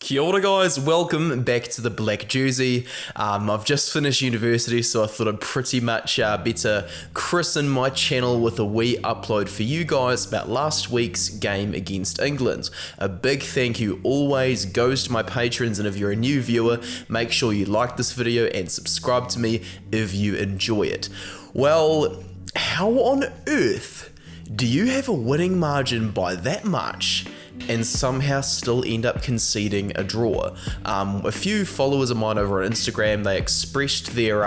Kia ora guys, welcome back to the Black Jersey. I've just finished university, so I thought I'd pretty much better christen my channel with a wee upload for you guys about last week's game against England. A big thank you always goes to my patrons, and if you're a new viewer, make sure you like this video and subscribe to me if you enjoy it. Well, how on earth do you have a winning margin by that much and somehow still end up conceding a draw? A few followers of mine over on Instagram, they expressed their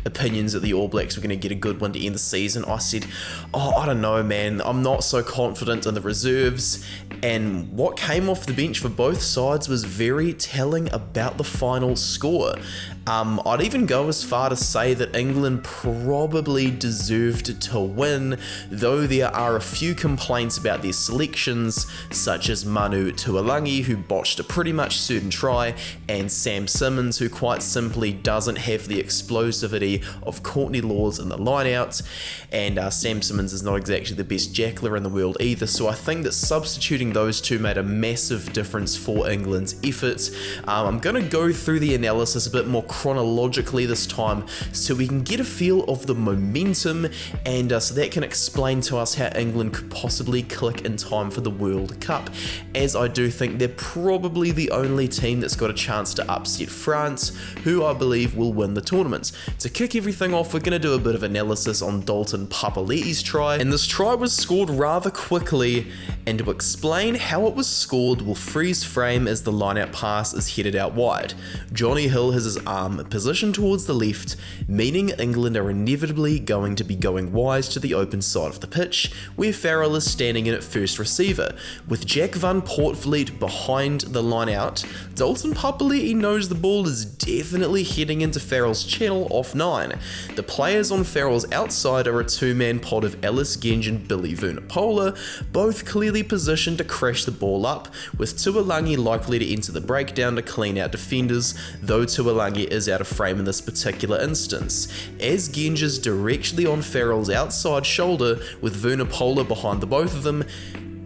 opinions that the All Blacks were going to get a good one to end the season. I said, I don't know, man, I'm not so confident in the reserves. And what came off the bench for both sides was very telling about the final score. I'd even go as far to say that England probably deserved to win, though there are a few complaints about their selections, such as Manu Tuilagi, who botched a pretty much certain try, and Sam Simmonds, who quite simply doesn't have the explosivity of Courtney Lawes in the lineout, and Sam Simmonds is not exactly the best jackler in the world either, so I think that substituting those two made a massive difference for England's efforts. I'm going to go through the analysis a bit more chronologically this time so we can get a feel of the momentum, and so that can explain to us how England could possibly click in time for the World Cup, as I do think they're probably the only team that's got a chance to upset France, who I believe will win the tournament. To kick everything off, we're going to do a bit of analysis on Dalton Papali'i's try, and this try was scored rather quickly, and to explain how it was scored, we'll freeze frame as the line-out pass is headed out wide. Johnny Hill has his arm positioned towards the left, meaning England are inevitably going to be going wide to the open side of the pitch, where Farrell is standing in at first receiver. With Jack van Poortvliet behind the line-out, Dalton Papali'i knows the ball is definitely heading into Farrell's channel off 9. The players on Farrell's outside are a two-man pod of Ellis Genge and Billy Vunipola, both clearly positioned to crash the ball up, with Tuilagi likely to enter the breakdown to clean out defenders, though Tuilagi is out of frame in this particular instance, as Genge is directly on Farrell's outside shoulder with Vunipola behind the both of them.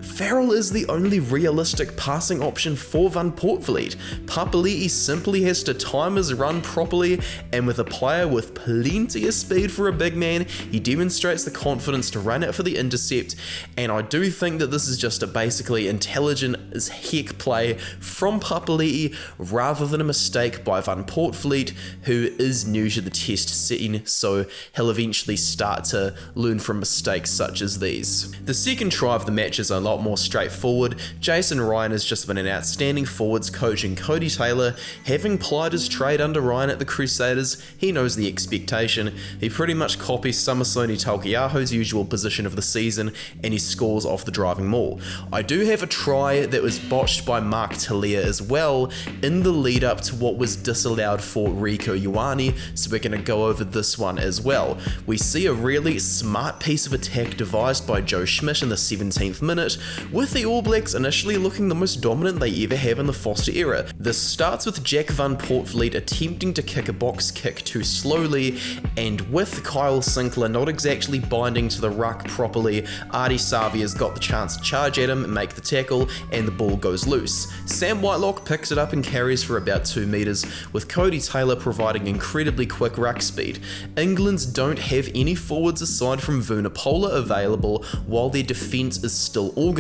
Farrell is the only realistic passing option for Van Poortvliet. Papali'i simply has to time his run properly, and with a player with plenty of speed for a big man, he demonstrates the confidence to run out for the intercept, and I do think that this is just a basically intelligent as heck play from Papali'i rather than a mistake by Van Poortvliet, who is new to the test scene, so he'll eventually start to learn from mistakes such as these. The second try of the match is a lot more straightforward. Jason Ryan has just been an outstanding forwards coach, and Cody Taylor, having plied his trade under Ryan at the Crusaders, he knows the expectation. He pretty much copies Samisoni Taukei'aho's usual position of the season, and he scores off the driving maul. I do have a try that was botched by Mark Talia as well in the lead up to what was disallowed for Rieko Ioane, so we're going to go over this one as well. We see a really smart piece of attack devised by Joe Schmidt in the 17th minute, with the All Blacks initially looking the most dominant they ever have in the Foster era. This starts with Jack van Poortvliet attempting to kick a box kick too slowly, and with Kyle Sinclair not exactly binding to the ruck properly, Ardie Savia's got the chance to charge at him and make the tackle, and the ball goes loose. Sam Whitelock picks it up and carries for about 2 meters, with Cody Taylor providing incredibly quick ruck speed. England don't have any forwards aside from Vunipola available, while their defence is still organising.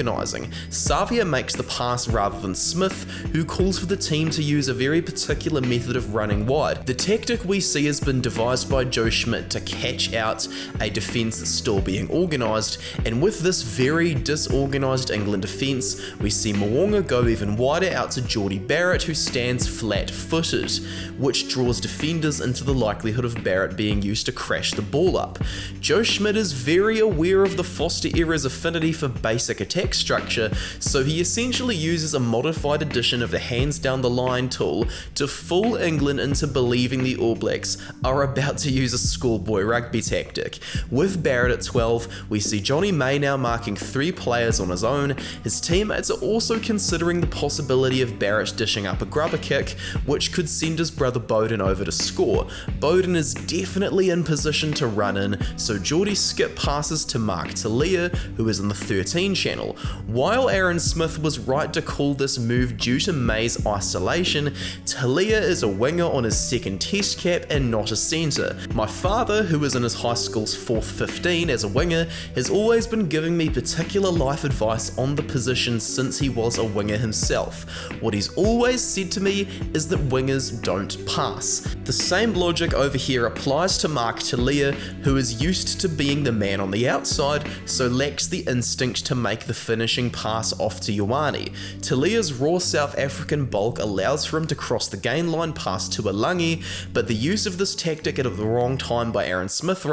Savia makes the pass rather than Smith, who calls for the team to use a very particular method of running wide. The tactic we see has been devised by Joe Schmidt to catch out a defence that's still being organised, and with this very disorganised England defence, we see Mo'unga go even wider out to Jordie Barrett, who stands flat-footed, which draws defenders into the likelihood of Barrett being used to crash the ball up. Joe Schmidt is very aware of the Foster era's affinity for basic attack structure, so he essentially uses a modified edition of the hands down the line tool to fool England into believing the All Blacks are about to use a schoolboy rugby tactic. With Barrett at 12, we see Johnny May now marking 3 players on his own. His teammates are also considering the possibility of Barrett dishing up a grubber kick, which could send his brother Bowden over to score. Bowden is definitely in position to run in, so Geordie skip passes to Mark Talia, who is in the 13 channel. While Aaron Smith was right to call this move due to May's isolation, Talia is a winger on his second test cap and not a centre. My father, who was in his high school's 4th 15 as a winger, has always been giving me particular life advice on the position since he was a winger himself. What he's always said to me is that wingers don't pass. The same logic over here applies to Mark Talia, who is used to being the man on the outside, so lacks the instinct to make the finishing pass off to Ioane. Talia's raw South African bulk allows for him to cross the gain line past Tuilagi, but the use of this tactic at the wrong time by Aaron Smith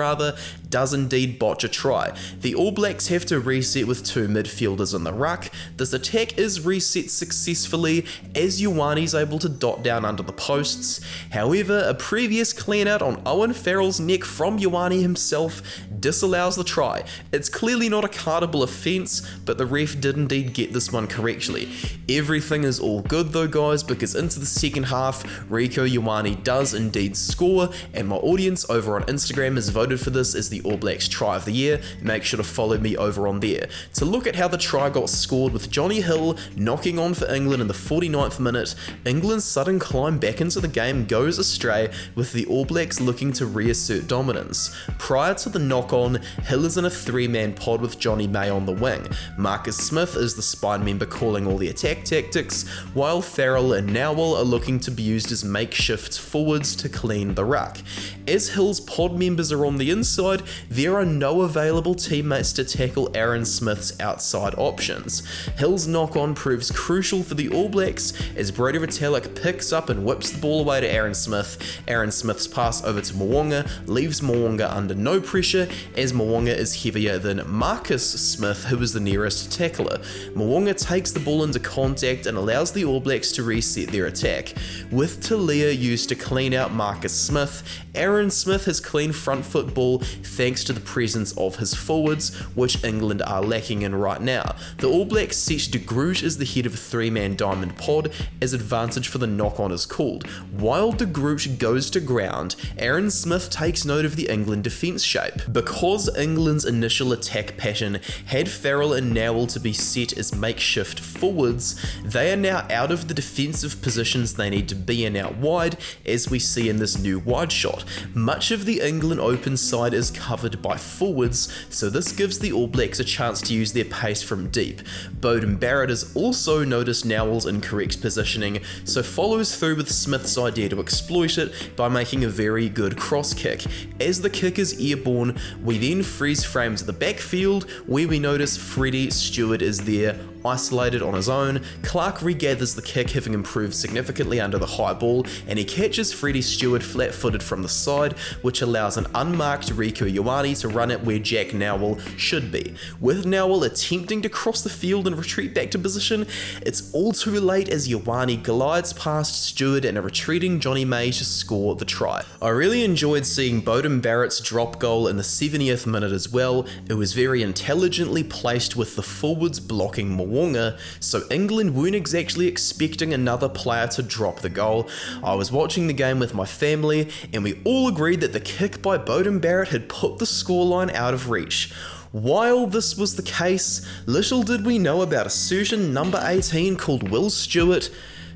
does indeed botch a try. The All Blacks have to reset with 2 midfielders in the ruck. This attack is reset successfully as Ioane's able to dot down under the posts. However, a previous clean out on Owen Farrell's neck from Ioane himself disallows the try. It's clearly not a cardable offence, but the ref did indeed get this one correctly. Everything is all good though, guys, because into the second half, Rieko Ioane does indeed score, and my audience over on Instagram has voted for this as the All Blacks try of the year. Make sure to follow me over on there to look at how the try got scored, with Johnny Hill knocking on for England in the 49th minute. England's sudden climb back into the game goes astray, with the All Blacks looking to reassert dominance. Prior to the knock-on, Hill is in a 3-man pod with Johnny May on the wing. Marcus Smith is the spine member calling all the attack tactics, while Farrell and Nowell are looking to be used as makeshift forwards to clean the ruck. As Hill's pod members are on the inside, there are no available teammates to tackle Aaron Smith's outside options. Hill's knock-on proves crucial for the All Blacks as Brodie Retallick picks up and whips the ball away to Aaron Smith. Aaron Smith's pass over to Mo'unga leaves Mo'unga under no pressure, as Mo'unga is heavier than Marcus Smith, who is the nearest tackler. Mo'unga takes the ball into contact and allows the All Blacks to reset their attack. With Talia used to clean out Marcus Smith, Aaron Smith has clean front foot ball thanks to the presence of his forwards, which England are lacking in right now. The All Blacks set De Groot as the head of a 3-man diamond pod as advantage for the knock-on is called. While De Groot goes to ground, Aaron Smith takes note of the England defence shape. Because England's initial attack pattern had Farrell and Nowell to be set as makeshift forwards, they are now out of the defensive positions they need to be in out wide, as we see in this new wide shot. Much of the England open side is covered by forwards, so this gives the All Blacks a chance to use their pace from deep. Beauden Barrett has also noticed Nowell's incorrect positioning, so follows through with Smith's idea to exploit it by making a very good cross kick. As the kick is airborne, we then freeze frames the backfield, where we notice Freddie Stewart is there, isolated on his own. Clark regathers the kick, having improved significantly under the high ball, and he catches Freddie Stewart flat-footed from the side, which allows an unmarked Rieko Ioane to run it where Jack Nowell should be. With Nowell attempting to cross the field and retreat back to position, it's all too late as Ioane glides past Stewart and a retreating Johnny May to score the try. I really enjoyed seeing Beauden Barrett's drop goal in the 70th minute as well. It was very intelligently placed with the forwards blocking Mo'unga, so England weren't exactly expecting another player to drop the goal. I was watching the game with my family, and we all agreed that the kick by Beauden Barrett had put the scoreline out of reach. While this was the case, little did we know about a certain number 18 called Will Stewart,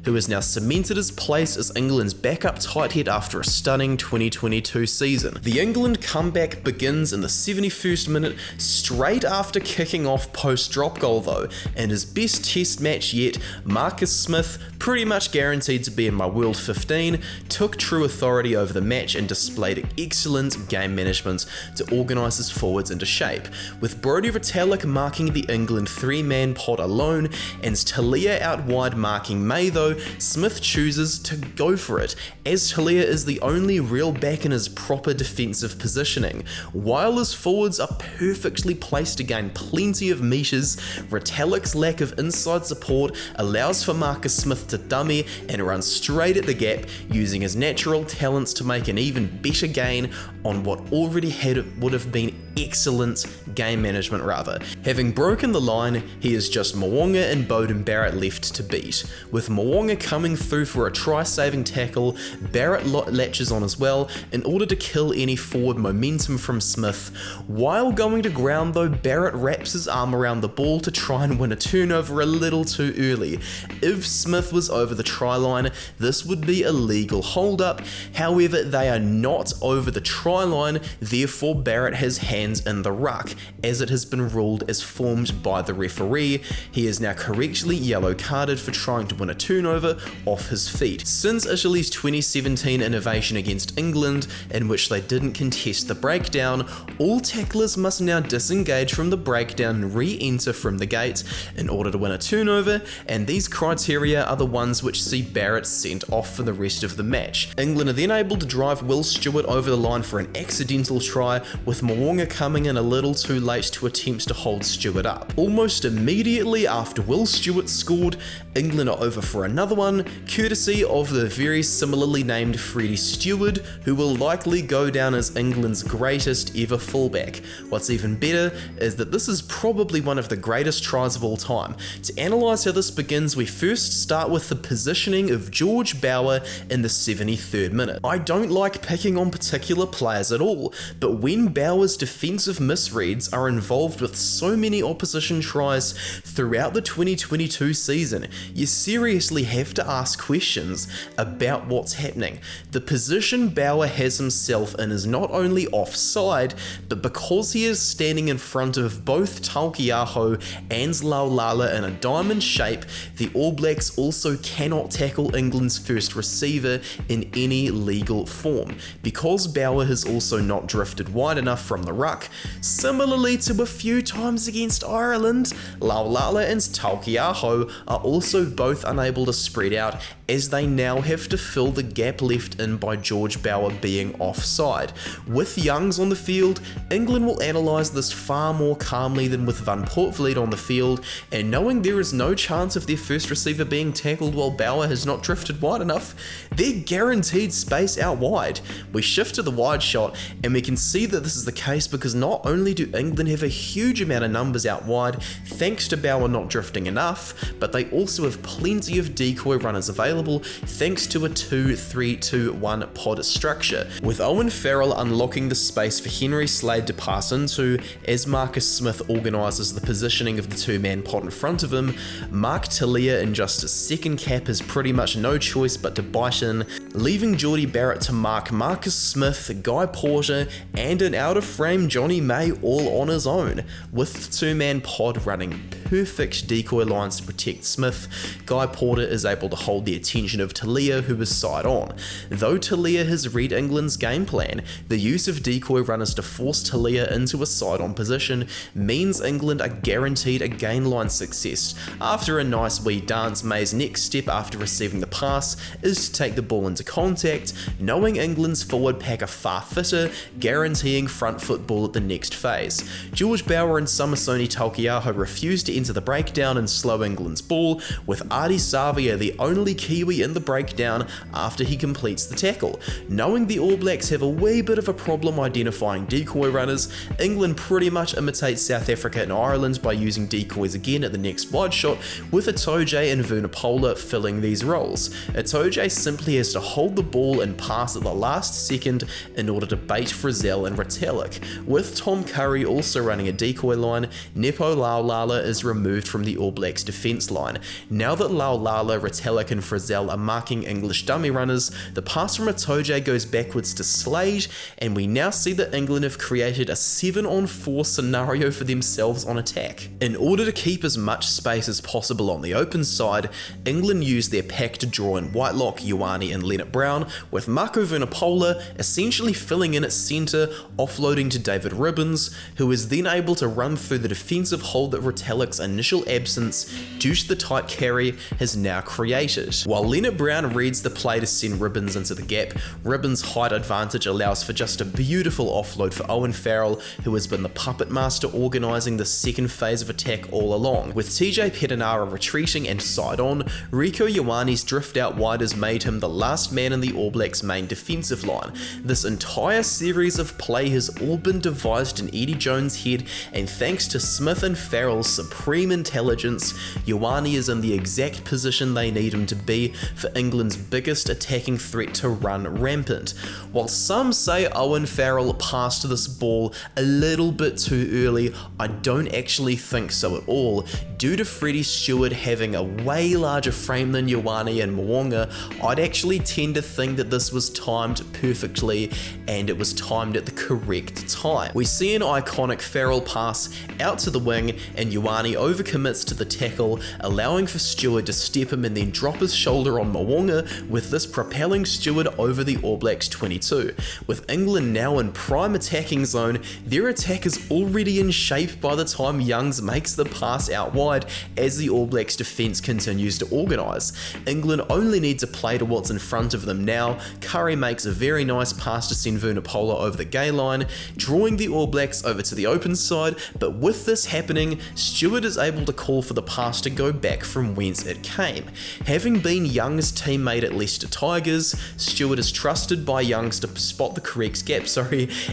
who has now cemented his place as England's backup tight head after a stunning 2022 season. The England comeback begins in the 71st minute, straight after kicking off post-drop goal though. In his best test match yet, Marcus Smith, pretty much guaranteed to be in my World 15, took true authority over the match and displayed excellent game management to organise his forwards into shape. With Brodie Retallick marking the England 3-man pod alone, and Talia out wide marking May though, Smith chooses to go for it, as Talia is the only real back in his proper defensive positioning. While his forwards are perfectly placed to gain plenty of metres, Retallick's lack of inside support allows for Marcus Smith to dummy and run straight at the gap, using his natural talents to make an even better gain on what already would have been excellent game management rather. Having broken the line, he is just Mo'unga and Beauden Barrett left to beat. With Mo'unga coming through for a try-saving tackle, Barrett latches on as well in order to kill any forward momentum from Smith. While going to ground though, Barrett wraps his arm around the ball to try and win a turnover a little too early. If Smith was over the try line, this would be a legal hold-up. However, they are not over the try line, therefore Barrett has hands in the ruck, as it has been ruled as formed by the referee. He is now correctly yellow carded for trying to win a turnover off his feet. Since Italy's 2017 innovation against England, in which they didn't contest the breakdown, all tacklers must now disengage from the breakdown and re-enter from the gate in order to win a turnover, and these criteria are the ones which see Barrett sent off for the rest of the match. England are then able to drive Will Stewart over the line for an accidental try, with Mo'unga coming in a little too late to attempt to hold Stewart up. Almost immediately after Will Stewart scored, England are over for another one, courtesy of the very similarly named Freddie Stewart, who will likely go down as England's greatest ever fullback. What's even better is that this is probably one of the greatest tries of all time. To analyse how this begins, we first start with the positioning of George Bower in the 73rd minute. I don't like picking on particular players at all, but when Bower's defensive misreads are involved with so many opposition tries throughout the 2022 season, you seriously have to ask questions about what's happening. The position Bower has himself in is not only offside, but because he is standing in front of both Taukei'aho and Laulala in a diamond shape, the All Blacks also cannot tackle England's first receiver in any legal form, because Bower has also not drifted wide enough from the ruck. Similarly to a few times against Ireland, Laulala and Taukei'aho are also both unable to spread out, as they now have to fill the gap left in by George Bower being offside. With Youngs on the field, England will analyse this far more calmly than with Van Poortvliet on the field, and knowing there is no chance of their first receiver being tackled while Bower has not drifted wide enough, they're guaranteed space out wide. We shift to the wide shot, and we can see that this is the case because not only do England have a huge amount of numbers out wide thanks to Bower not drifting enough, but they also have plenty of decoy runners available thanks to a 2-3-2-1 pod structure, with Owen Farrell unlocking the space for Henry Slade to pass into as Marcus Smith organises the positioning of the two-man pod in front of him. Mark Talia in just his second cap has pretty much no choice but to bite in, leaving Geordie Barrett to mark Marcus Smith, Guy Porter and an out-of-frame Johnny May all on his own. With the two-man pod running perfect decoy lines to protect Smith, Guy Porter is able to hold the attention of Talia, who is side on. Though Talia has read England's game plan, the use of decoy runners to force Talia into a side-on position means England are guaranteed a gain line success. After a nice wee dance, May's next step after receiving the pass is to take the ball into contact, knowing England's forward pack are far fitter, guaranteeing front foot ball at the next phase. George Bower and Samisoni Taukei'aho refuse to enter the breakdown and slow England's ball, with Ardie Savia the only Kiwi in the breakdown after he completes the tackle. Knowing the All Blacks have a wee bit of a problem identifying decoy runners, England pretty much imitates South Africa and Ireland by using decoys again at the next wide shot, with Itoje and Vunipola filling these roles. Itoje simply has to hold the ball and pass at the last second in order to bait Frizzell and Retallick. With Tom Curry also running a decoy line, Nepo Laulala is removed from the All Blacks defence line. Now that Laulala, Retallick and Frizzell are marking English dummy runners, the pass from Itoje goes backwards to Slade, and we now see that England have created a 7-on-4 scenario for themselves on attack. In order to keep as much space as possible on the open side, England use their pack to draw in Whitelock, Ioane and Leonard Brown, with Marco Vunipola essentially filling in at centre, offloading to David Ribbons, who is then able to run through the defensive hold that Retallick Black's initial absence due to the tight carry has now created. While Leonard Brown reads the play to send Ribbons into the gap, Ribbons' height advantage allows for just a beautiful offload for Owen Farrell, who has been the puppet master organising the second phase of attack all along. With TJ Perenara retreating and side on, Rieko Ioane's drift out wide has made him the last man in the All Blacks' main defensive line. This entire series of play has all been devised in Eddie Jones' head, and thanks to Smith and Farrell's supreme intelligence, Ioane is in the exact position they need him to be for England's biggest attacking threat to run rampant. While some say Owen Farrell passed this ball a little bit too early, I don't actually think so at all. Due to Freddie Stewart having a way larger frame than Ioane and Mo'unga, I'd actually tend to think that this was timed perfectly, and it was timed at the correct time. We see an iconic Farrell pass out to the wing, and Ioane overcommits to the tackle, allowing for Stewart to step him and then drop his shoulder on Mo'unga, with this propelling Stewart over the All Blacks 22. With England now in prime attacking zone, their attack is already in shape by the time Youngs makes the pass out wide as the All Blacks defence continues to organise. England only need to play to what's in front of them now. Curry makes a very nice pass to send Vunipola over the gay line, drawing the All Blacks over to the open side, but with this happening, Stewart is able to call for the pass to go back from whence it came. Having been Young's teammate at Leicester Tigers, Stewart is trusted by Youngs to spot the correct gap,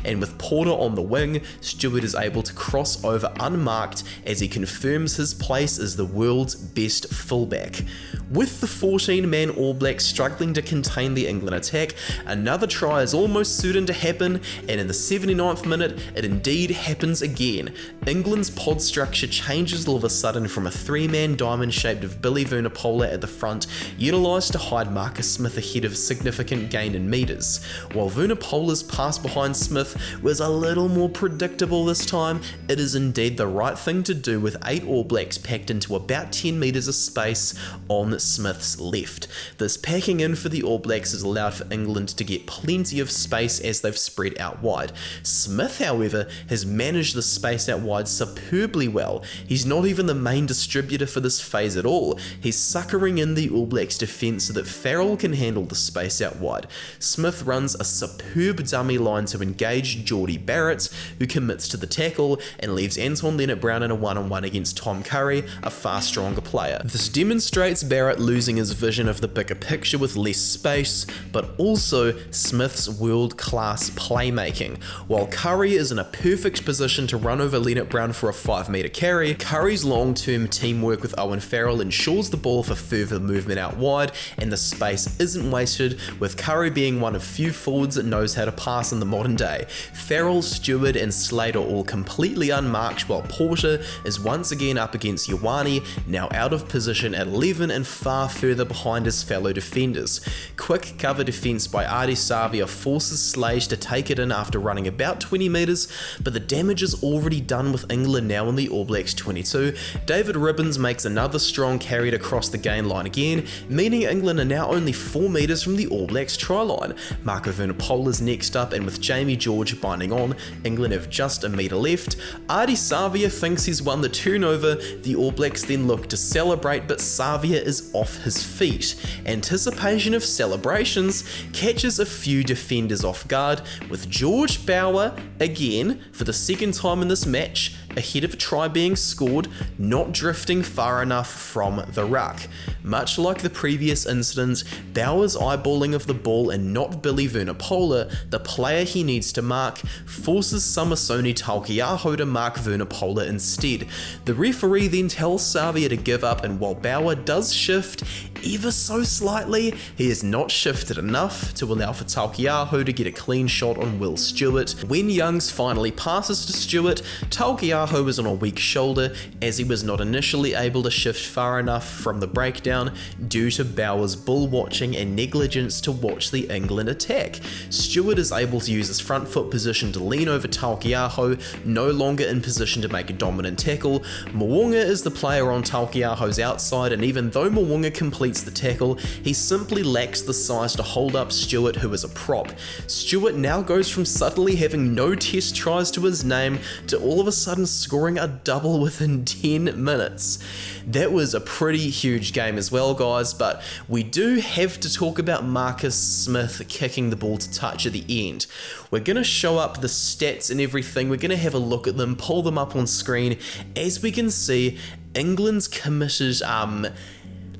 and with Porter on the wing, Stewart is able to cross over unmarked as he confirms his place as the world's best fullback. With the 14-man All Blacks struggling to contain the England attack, another try is almost certain to happen, and in the 79th minute, it indeed happens again. England's pod structure changes all of a sudden from a 3-man diamond shaped of Billy Vunipola at the front, utilised to hide Marcus Smith ahead of a significant gain in metres. While Vunipola's pass behind Smith was a little more predictable this time, it is indeed the right thing to do with 8 All Blacks packed into about 10 metres of space on Smith's left. This packing in for the All Blacks has allowed for England to get plenty of space as they've spread out wide. Smith, however, has managed the space out wide superbly well. He's not even the main distributor for this phase at all. He's suckering in the All Blacks defence so that Farrell can handle the space out wide. Smith runs a superb dummy line to engage Geordie Barrett, who commits to the tackle and leaves Anton Leonard-Brown in a one-on-one against Tom Curry, a far stronger player. This demonstrates Barrett losing his vision of the bigger picture with less space, but also Smith's world-class playmaking. While Curry is in a perfect position to run over Leonard-Brown for a 5-metre carry, Curry's long-term teamwork with Owen Farrell ensures the ball for further movement out wide, and the space isn't wasted, with Curry being one of few forwards that knows how to pass in the modern day. Farrell, Stewart and Slade are all completely unmarked, while Porter is once again up against Ioane, now out of position at 11 and far further behind his fellow defenders. Quick cover defence by Ardie Savia forces Slade to take it in after running about 20 metres, but the damage is already done with England now in the All Blacks 22. David Ribbons makes another strong carry to cross the gain line again, meaning England are now only 4 metres from the All Blacks try line. Marco Vunipola is next up, and with Jamie George binding on, England have just a metre left. Ardie Savia thinks he's won the turnover. The All Blacks then look to celebrate, but Savia is off his feet. Anticipation of celebrations catches a few defenders off guard, with George Bower, again for the second time in this match, ahead of a try being scored, not drifting far enough from the ruck. Much like the previous incident, Bower's eyeballing of the ball and not Billy Vunipola, the player he needs to mark, forces Samisoni Taukei'aho to mark Vunipola instead. The referee then tells Savia to give up, and while Bower does shift ever so slightly, he has not shifted enough to allow for Taukei'aho to get a clean shot on Will Stewart. When Youngs finally passes to Stewart, Taukei'aho was on a weak shoulder as he was not initially able to shift far enough from the breakdown due to Bower's bull watching and negligence to watch the England attack. Stewart is able to use his front foot position to lean over Taukei'aho, no longer in position to make a dominant tackle. Mo'unga is the player on Taukei'aho's outside, and even though Mo'unga completes completes the tackle, he simply lacks the size to hold up Stewart, who is a prop. Stewart now goes from suddenly having no test tries to his name to all of a sudden scoring a double within 10 minutes. That was a pretty huge game as well, guys, but we do have to talk about Marcus Smith kicking the ball to touch at the end. We're going to show up the stats and everything, we're going to have a look at them, pull them up on screen. As we can see, England's committed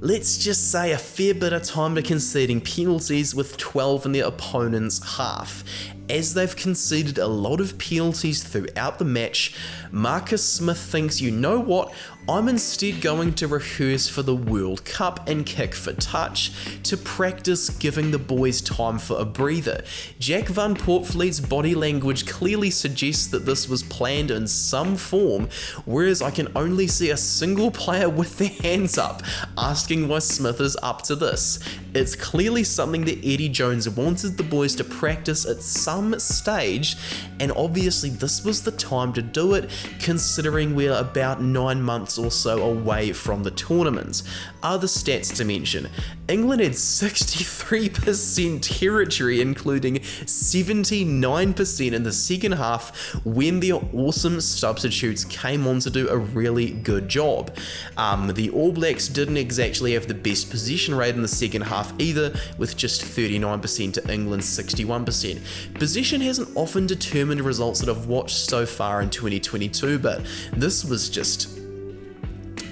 let's just say a fair bit of time to conceding penalties, with 12 in their opponent's half. As they've conceded a lot of penalties throughout the match, Marcus Smith thinks, you know what, I'm instead going to rehearse for the World Cup and kick for touch to practice giving the boys time for a breather. Jack van Poortvliet's body language clearly suggests that this was planned in some form, whereas I can only see a single player with their hands up asking why Smith is up to this. It's clearly something that Eddie Jones wanted the boys to practice at some stage, and obviously this was the time to do it, considering we're about 9 months or so away from the tournament. Other stats to mention: England had 63% territory, including 79% in the second half, when their awesome substitutes came on to do a really good job. The All Blacks didn't exactly have the best possession rate in the second half either, with just 39% to England's 61%. Possession hasn't often determined results that I've watched so far in 2022, but this was just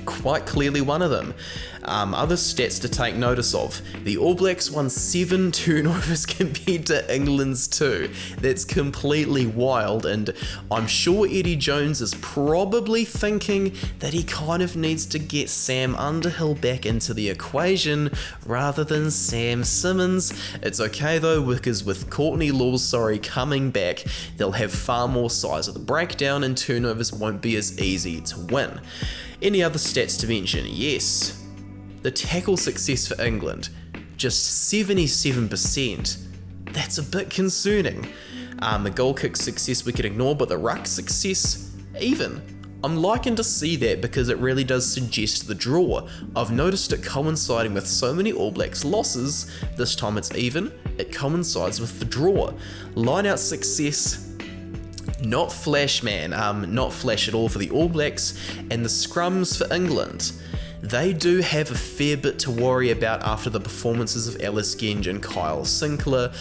quite clearly one of them. Other stats to take notice of: the All Blacks won 7 turnovers compared to England's 2. That's completely wild, and I'm sure Eddie Jones is probably thinking that he kind of needs to get Sam Underhill back into the equation rather than Sam Simmons. It's okay though, because with Courtney Lawes coming back, they'll have far more size of the breakdown and turnovers won't be as easy to win. Any other stats to mention? Yes, the tackle success for England, just 77%. That's a bit concerning. The goal kick success we could ignore, but the ruck success, even. I'm liking to see that because it really does suggest the draw. I've noticed it coinciding with so many All Blacks losses. This time it's even, it coincides with the draw. Line out success, not flash, man, not flash at all for the All Blacks. And the scrums for England, they do have a fair bit to worry about after the performances of Ellis Genge and Kyle Sinclair.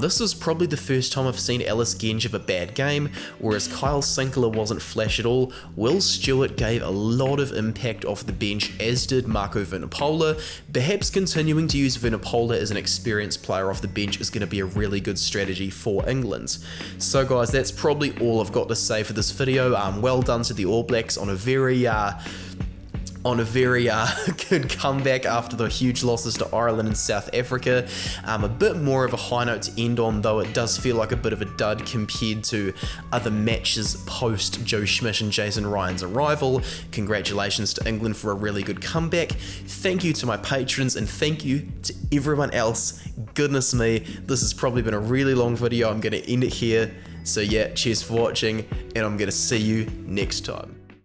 This is probably the first time I've seen Ellis Genge have a bad game, whereas Kyle Sinclair wasn't flash at all. Will Stewart gave a lot of impact off the bench, as did Marco Vunipola. Perhaps continuing to use Vunipola as an experienced player off the bench is going to be a really good strategy for England. So guys, that's probably all I've got to say for this video. Well done to the All Blacks on a very good comeback after the huge losses to Ireland and South Africa. A bit more of a high note to end on, though it does feel like a bit of a dud compared to other matches post Joe Schmidt and Jason Ryan's arrival. Congratulations to England for a really good comeback. Thank you to my patrons, and thank you to everyone else. Goodness me, this has probably been a really long video. I'm going to end it here. So yeah, cheers for watching, and I'm going to see you next time.